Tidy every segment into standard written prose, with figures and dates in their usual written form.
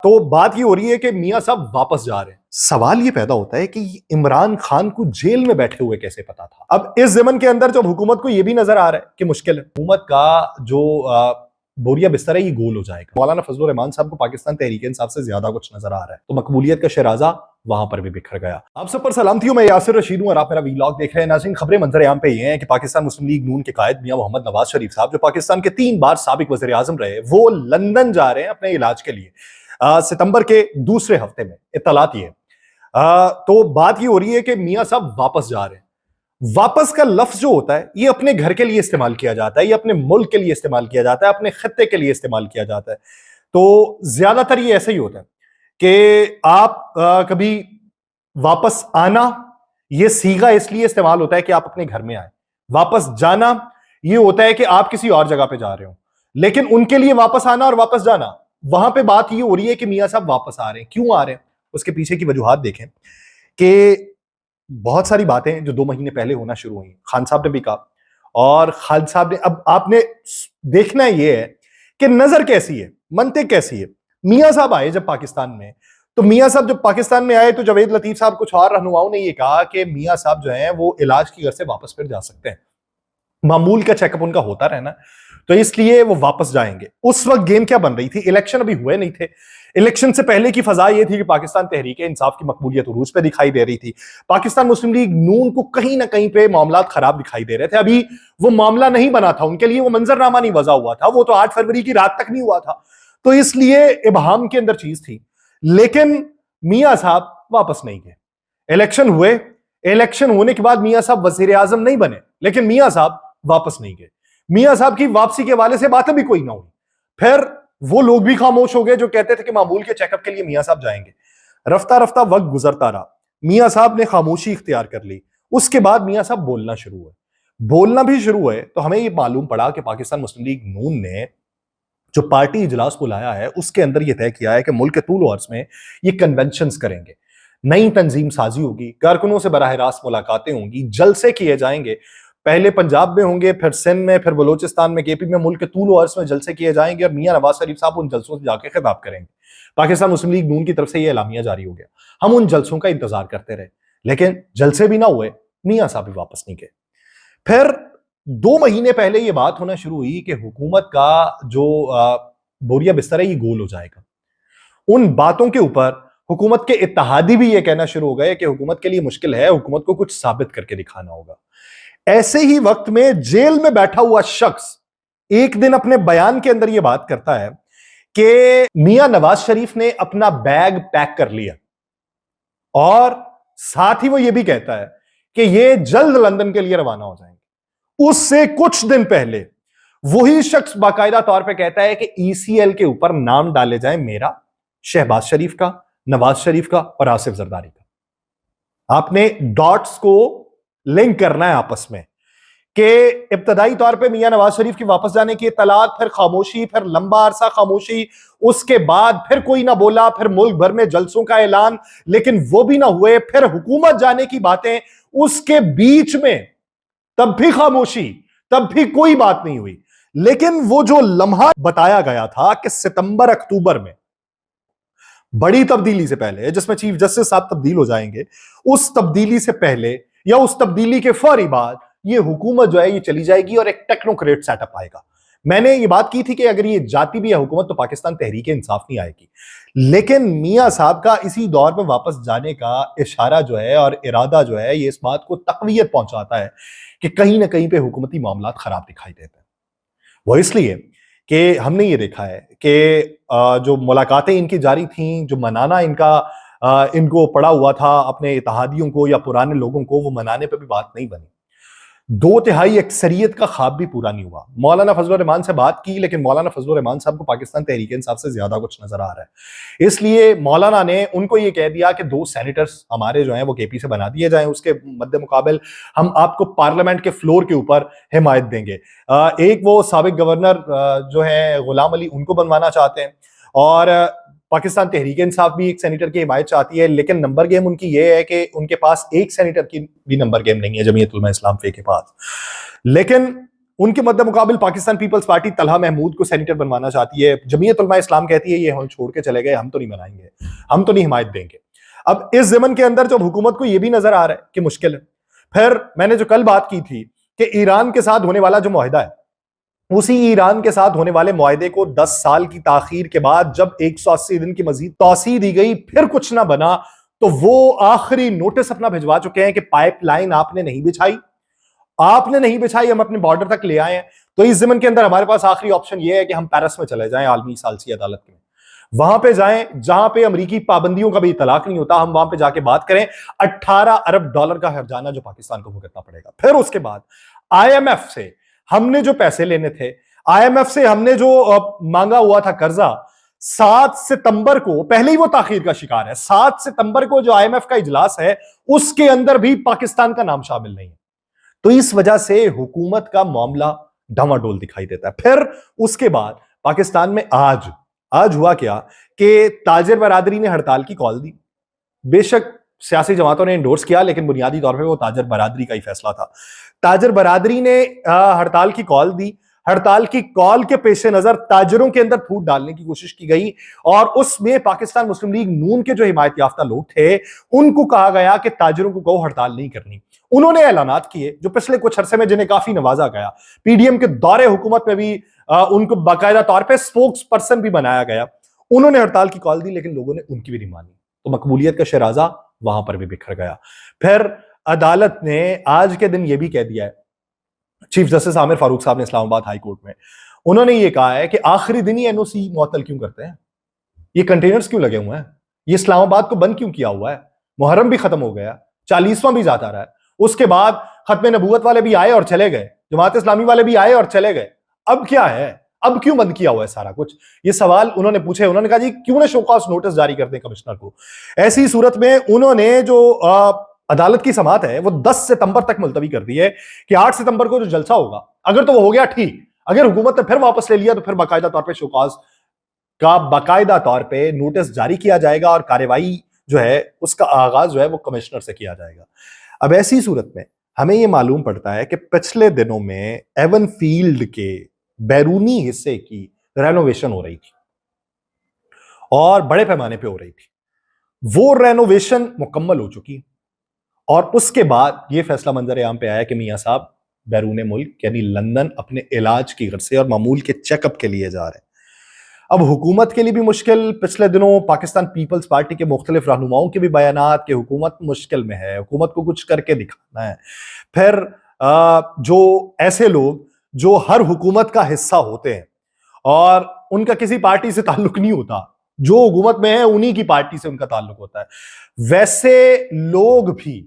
تو بات یہ ہو رہی ہے کہ میاں صاحب واپس جا رہے ہیں. سوال یہ پیدا ہوتا ہے کہ عمران خان کو جیل میں بیٹھے ہوئے کیسے پتا تھا؟ اب اس زمن کے اندر جب حکومت کو یہ بھی نظر آ رہا ہے کہ مشکل ہے، حکومت کا جو بوریا بستر ہے یہ گول ہو جائے گا. مولانا فضل الرحمان صاحب کو پاکستان تحریک انصاف سے زیادہ کچھ نظر آ رہا ہے، تو مقبولیت کا شیرازہ وہاں پر بھی بکھر گیا. آپ سب پر سلامتی ہوں، میں یاسر رشید ہوں اور آپ میرا ویلاگ دیکھ رہے ہیں. ناظرین، خبریں منظر عام پہ یہ ہیں کہ پاکستان مسلم لیگ نون کے قائد میاں محمد نواز شریف صاحب، جو پاکستان کے 3 بار سابق وزیر اعظم رہے، وہ لندن جا رہے ہیں اپنے علاج کے لیے ستمبر کے دوسرے ہفتے میں. اطلاعات یہ تو بات یہ ہو رہی ہے کہ میاں صاحب واپس جا رہے ہیں. واپس کا لفظ جو ہوتا ہے یہ اپنے گھر کے لیے استعمال کیا جاتا ہے، یہ اپنے ملک کے لیے استعمال کیا جاتا ہے، اپنے خطے کے لیے استعمال کیا جاتا ہے. تو زیادہ تر یہ ایسا ہی ہوتا ہے کہ آپ کبھی واپس آنا، یہ صیغہ اس لیے استعمال ہوتا ہے کہ آپ اپنے گھر میں آئیں. واپس جانا یہ ہوتا ہے کہ آپ کسی اور جگہ پہ جا رہے ہو. لیکن ان کے لیے واپس آنا اور واپس جانا، وہاں پہ بات یہ ہو رہی ہے کہ میاں صاحب واپس آ رہے ہیں. کیوں آ رہے ہیں؟ اس کے پیچھے کی وجوہات دیکھیں کہ بہت ساری باتیں جو 2 مہینے پہلے ہونا شروع ہوئی. خان صاحب نے بھی کہا اور خالد صاحب نے. اب آپ نے دیکھنا یہ ہے کہ نظر کیسی ہے، منطق کیسی ہے. میاں صاحب آئے جب پاکستان میں، تو میاں صاحب جب پاکستان میں آئے تو جاوید لطیف صاحب کچھ اور رہنماؤں نے یہ کہا کہ میاں صاحب جو ہیں وہ علاج کی غرض سے واپس پھر جا سکتے ہیں، معمول کا چیک اپ ان کا ہوتا رہنا، تو اس لیے وہ واپس جائیں گے. اس وقت گیم کیا بن رہی تھی؟ الیکشن ابھی ہوئے نہیں تھے. الیکشن سے پہلے کی فضا یہ تھی کہ پاکستان تحریک انصاف کی مقبولیت عروج پہ دکھائی دے رہی تھی. پاکستان مسلم لیگ نون کو کہیں نہ کہیں پہ معاملات خراب دکھائی دے رہے تھے. ابھی وہ معاملہ نہیں بنا تھا، ان کے لیے وہ منظرنامہ نہیں وضع ہوا تھا، وہ تو 8 فروری کی رات تک نہیں ہوا تھا. تو اس لیے ابہام کے اندر چیز تھی. لیکن میاں صاحب واپس نہیں گئے. الیکشن ہوئے، الیکشن ہونے کے بعد میاں صاحب وزیر اعظم نہیں بنے، لیکن میاں صاحب واپس نہیں گئے. میاں صاحب کی واپسی کے حوالے سے باتیں بھی کوئی نہ ہوئی. پھر وہ لوگ بھی خاموش ہو گئے جو کہتے تھے کہ معمول کے چیک اپ کے لیے میاں صاحب جائیں گے. رفتہ رفتہ وقت گزرتا رہا، میاں صاحب نے خاموشی اختیار کر لی. اس کے بعد میاں صاحب بولنا شروع ہوئے. بولنا بھی شروع ہوئے تو ہمیں یہ معلوم پڑا کہ پاکستان مسلم لیگ نون نے جو پارٹی اجلاس بلایا ہے اس کے اندر یہ طے کیا ہے کہ ملک کے طول و عرض میں یہ کنونشنز کریں گے، نئی تنظیم سازی ہوگی، کارکنوں سے براہ راست ملاقاتیں ہوں گی، جلسے کیے جائیں گے. پہلے پنجاب میں ہوں گے، پھر سندھ میں، پھر بلوچستان میں، کے پی میں، ملک کے طول و عرض میں جلسے کیے جائیں گے اور میاں نواز شریف صاحب ان جلسوں سے جا کے خطاب کریں گے. پاکستان مسلم لیگ نون کی طرف سے یہ اعلامیہ جاری ہو گیا. ہم ان جلسوں کا انتظار کرتے رہے، لیکن جلسے بھی نہ ہوئے، میاں صاحب بھی واپس نہیں گئے. پھر 2 مہینے پہلے یہ بات ہونا شروع ہوئی کہ حکومت کا جو بوریا بستر ہے یہ گول ہو جائے گا. ان باتوں کے اوپر حکومت کے اتحادی بھی یہ کہنا شروع ہو گئے کہ حکومت کے لیے مشکل ہے، حکومت کو کچھ ثابت کر کے دکھانا ہوگا. ایسے ہی وقت میں جیل میں بیٹھا ہوا شخص ایک دن اپنے بیان کے اندر یہ بات کرتا ہے کہ میاں نواز شریف نے اپنا بیگ پیک کر لیا، اور ساتھ ہی وہ یہ بھی کہتا ہے کہ یہ جلد لندن کے لیے روانہ ہو جائیں گے. اس سے کچھ دن پہلے وہی شخص باقاعدہ طور پہ کہتا ہے کہ ای سی ایل کے اوپر نام ڈالے جائیں میرا، شہباز شریف کا، نواز شریف کا اور آصف زرداری کا. آپ نے ڈاٹس کو لنک کرنا ہے آپس میں کہ ابتدائی طور پہ میاں نواز شریف کی واپس جانے کی اطلاعات، پھر خاموشی، پھر لمبا عرصہ خاموشی، اس کے بعد پھر کوئی نہ بولا، پھر ملک بھر میں جلسوں کا اعلان لیکن وہ بھی نہ ہوئے، پھر حکومت جانے کی باتیں، اس کے بیچ میں تب بھی خاموشی، تب بھی کوئی بات نہیں ہوئی. لیکن وہ جو لمحہ بتایا گیا تھا کہ ستمبر اکتوبر میں بڑی تبدیلی سے پہلے، جس میں چیف جسٹس صاحب تبدیل ہو جائیں گے، اس تبدیلی سے پہلے یا اس تبدیلی کے فوری بعد یہ حکومت جو ہے یہ چلی جائے گی اور ایک ٹیکنوکریٹ سیٹ اپ آئے گا. میں نے یہ بات کی تھی کہ اگر یہ جاتی بھی ہے حکومت تو پاکستان تحریک انصاف نہیں آئے گی. لیکن میاں صاحب کا اسی دور میں واپس جانے کا اشارہ جو ہے اور ارادہ جو ہے یہ اس بات کو تقویت پہنچاتا ہے کہ کہیں نہ کہیں پہ حکومتی معاملات خراب دکھائی دیتے ہیں. وہ اس لیے کہ ہم نے یہ دیکھا ہے کہ جو ملاقاتیں ان کی جاری تھیں، جو منانا ان کو پڑا ہوا تھا اپنے اتحادیوں کو یا پرانے لوگوں کو، وہ منانے پہ بھی بات نہیں بنی. 2/3 اکثریت کا خواب بھی پورا نہیں ہوا. مولانا فضل الرحمان سے بات کی، لیکن مولانا فضل الرحمان صاحب کو پاکستان تحریک انصاف سے زیادہ کچھ نظر آ رہا ہے. اس لیے مولانا نے ان کو یہ کہہ دیا کہ 2 سینیٹرز ہمارے جو ہیں وہ کے پی سے بنا دیے جائیں، اس کے مد مقابل ہم آپ کو پارلیمنٹ کے فلور کے اوپر حمایت دیں گے. ایک وہ سابق گورنر جو ہیں غلام علی، ان کو بنوانا چاہتے ہیں، اور پاکستان تحریک انصاف بھی ایک سینیٹر کی حمایت چاہتی ہے. لیکن نمبر گیم ان کی یہ ہے کہ ان کے پاس ایک سینیٹر کی بھی نمبر گیم نہیں ہے جمعیت علماء اسلام کے پاس. لیکن ان کے مد مقابل پاکستان پیپلز پارٹی طلحہ محمود کو سینیٹر بنوانا چاہتی ہے. جمعیت علماء اسلام کہتی ہے یہ ہم چھوڑ کے چلے گئے, ہم تو نہیں بنائیں گے, ہم تو نہیں حمایت دیں گے. اب اس ضمن کے اندر جب حکومت کو یہ بھی نظر آ رہا ہے کہ مشکل ہے, پھر میں نے جو کل بات کی تھی کہ ایران کے ساتھ ہونے والا جو معاہدہ ہے, اسی ایران کے ساتھ ہونے والے معاہدے کو 10 سال کی تاخیر کے بعد جب 180 دن کی مزید توسیع دی گئی, پھر کچھ نہ بنا, تو وہ آخری نوٹس اپنا بھجوا چکے ہیں کہ پائپ لائن آپ نے نہیں بچھائی, ہم اپنے بارڈر تک لے آئے ہیں. تو اس ضمن کے اندر ہمارے پاس آخری آپشن یہ ہے کہ ہم پیرس میں چلے جائیں, عالمی ثالثی عدالت میں, وہاں پہ جائیں جہاں پہ امریکی پابندیوں کا بھی اطلاق نہیں ہوتا, ہم وہاں پہ جا کے بات کریں. $18 ارب کا ہرجانہ جو پاکستان کو بھگتنا پڑے گا. پھر اس کے بعد آئی ایم ایف سے ہم نے جو پیسے لینے تھے, آئی ایم ایف سے ہم نے جو مانگا ہوا تھا قرضہ, 7 ستمبر کو, پہلے ہی وہ تاخیر کا شکار ہے, 7 ستمبر کو جو آئی ایم ایف کا اجلاس ہے اس کے اندر بھی پاکستان کا نام شامل نہیں ہے. تو اس وجہ سے حکومت کا معاملہ ڈاواڈول دکھائی دیتا ہے. پھر اس کے بعد پاکستان میں آج ہوا کیا کہ تاجر برادری نے ہڑتال کی کال دی. بے شک سیاسی جماعتوں نے انڈورس کیا, لیکن بنیادی طور پہ وہ تاجر برادری کا ہی فیصلہ تھا. تاجر برادری نے ہڑتال کی کال دی. ہڑتال کی کال کے پیش نظر تاجروں کے اندر پھوٹ ڈالنے کی کوشش کی گئی, اور اس میں پاکستان مسلم لیگ نون کے جو حمایت یافتہ لوگ تھے ان کو کہا گیا کہ تاجروں کو کہو ہڑتال نہیں کرنی. انہوں نے اعلانات کیے جو پچھلے کچھ عرصے میں جنہیں کافی نوازا گیا. پی ڈی ایم کے دور حکومت میں بھی ان کو باقاعدہ طور پہ اسپوکس پرسن بھی بنایا گیا. انہوں نے ہڑتال کی کال دی, لیکن لوگوں نے ان کی بھی نہیں مانی, تو مقبولیت کا شیرازہ وہاں پر بھی بکھر گیا. پھر عدالت نے آج کے دن یہ بھی کہہ دیا ہے, چیف جسٹس عامر فاروق صاحب نے اسلام آباد ہائی کورٹ میں, انہوں نے یہ کہا ہے کہ آخری دن ہی این او سی معطل کیوں کرتے ہیں, یہ کنٹینرز کیوں لگے ہوئے ہیں, یہ اسلام آباد کو بند کیوں کیا ہوا ہے, محرم بھی ختم ہو گیا, 40واں بھی جاتا رہا ہے, اس کے بعد ختم نبوت والے بھی آئے اور چلے گئے, جماعت اسلامی والے بھی آئے اور چلے گئے, اب کیا ہے, اب کیوں بند کیا ہوا ہے سارا کچھ, یہ سوال انہوں نے پوچھے. انہوں نے کہا جی کیوں نہ شو کاز نوٹس جاری کر دیں کمشنر کو. ایسی صورت میں انہوں نے جو عدالت کی سماعت ہے وہ 10 ستمبر تک ملتوی کر دی ہے کہ 8 ستمبر کو جو جلسہ ہوگا اگر تو وہ ہو گیا ٹھیک, اگر حکومت نے پھر واپس لے لیا تو پھر باقاعدہ طور پہ شوکاز کا باقاعدہ طور پہ نوٹس جاری کیا جائے گا, اور کارروائی جو ہے اس کا آغاز جو ہے وہ کمشنر سے کیا جائے گا. اب ایسی صورت میں ہمیں یہ معلوم پڑتا ہے کہ پچھلے دنوں میں ایون فیلڈ کے بیرونی حصے کی رینوویشن ہو رہی تھی, اور بڑے پیمانے پہ ہو رہی تھی. وہ رینوویشن مکمل ہو چکی, اور اس کے بعد یہ فیصلہ منظر عام پہ آیا کہ میاں صاحب بیرون ملک یعنی لندن اپنے علاج کی غرض سے اور معمول کے چیک اپ کے لیے جا رہے ہیں. اب حکومت کے لیے بھی مشکل, پچھلے دنوں پاکستان پیپلز پارٹی کے مختلف رہنماؤں کے بھی بیانات کہ حکومت مشکل میں ہے, حکومت کو کچھ کر کے دکھانا ہے. پھر جو ایسے لوگ جو ہر حکومت کا حصہ ہوتے ہیں اور ان کا کسی پارٹی سے تعلق نہیں ہوتا, جو حکومت میں ہے انہی کی پارٹی سے ان کا تعلق ہوتا ہے, ویسے لوگ بھی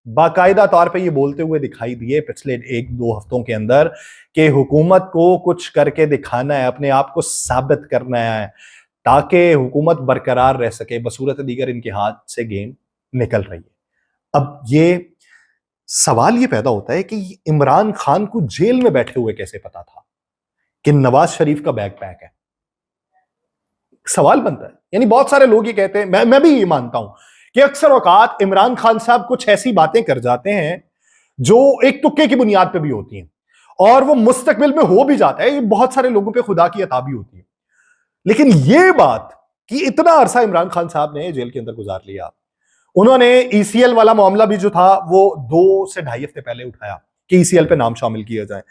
باقاعدہ طور پہ یہ بولتے ہوئے دکھائی دیے پچھلے 1-2 ہفتوں کے اندر کہ حکومت کو کچھ کر کے دکھانا ہے, اپنے آپ کو ثابت کرنا ہے تاکہ حکومت برقرار رہ سکے. بصورت دیگر ان کے ہاتھ سے گیم نکل رہی ہے. اب یہ سوال یہ پیدا ہوتا ہے کہ عمران خان کو جیل میں بیٹھے ہوئے کیسے پتا تھا کہ نواز شریف کا بیگ پیک ہے. سوال بنتا ہے. یعنی بہت سارے لوگ یہ کہتے ہیں, میں بھی یہ مانتا ہوں کہ اکثر اوقات عمران خان صاحب کچھ ایسی باتیں کر جاتے ہیں جو ایک تکے کی بنیاد پہ بھی ہوتی ہیں, اور وہ مستقبل میں ہو بھی جاتا ہے. یہ بہت سارے لوگوں پہ خدا کی عطا بھی ہوتی ہے. لیکن یہ بات کہ اتنا عرصہ عمران خان صاحب نے جیل کے اندر گزار لیا, انہوں نے ای سی ایل والا معاملہ بھی جو تھا وہ 2 سے 2.5 ہفتے پہلے اٹھایا کہ ای سی ایل پہ نام شامل کیا جائے.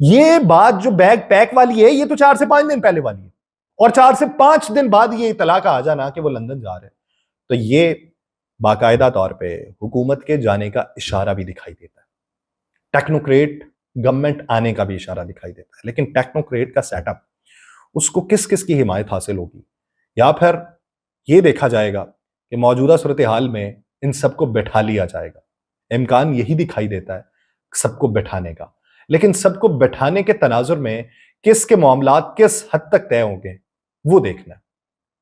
یہ بات جو بیگ پیک والی ہے یہ تو 4 سے 5 دن پہلے والی ہے, اور 4 سے 5 دن بعد یہ اطلاع کا آ جانا کہ وہ لندن جا رہے ہیں. تو یہ باقاعدہ طور پہ حکومت کے جانے کا اشارہ بھی دکھائی دیتا ہے, ٹیکنوکریٹ گورنمنٹ آنے کا بھی اشارہ دکھائی دیتا ہے. لیکن ٹیکنوکریٹ کا سیٹ اپ, اس کو کس کس کی حمایت حاصل ہوگی, یا پھر یہ دیکھا جائے گا کہ موجودہ صورتحال میں ان سب کو بٹھا لیا جائے گا. امکان یہی دکھائی دیتا ہے سب کو بٹھانے کا, لیکن سب کو بٹھانے کے تناظر میں کس کے معاملات کس حد تک طے ہوں گے وہ دیکھنا ہے.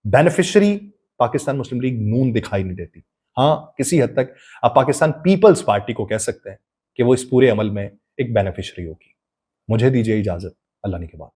بینیفیشری پاکستان مسلم لیگ نون دکھائی نہیں دیتی. ہاں کسی حد تک آپ پاکستان پیپلز پارٹی کو کہہ سکتے ہیں کہ وہ اس پورے عمل میں ایک بینیفیشری ہوگی. مجھے دیجیے اجازت, اللہ نے کے بعد.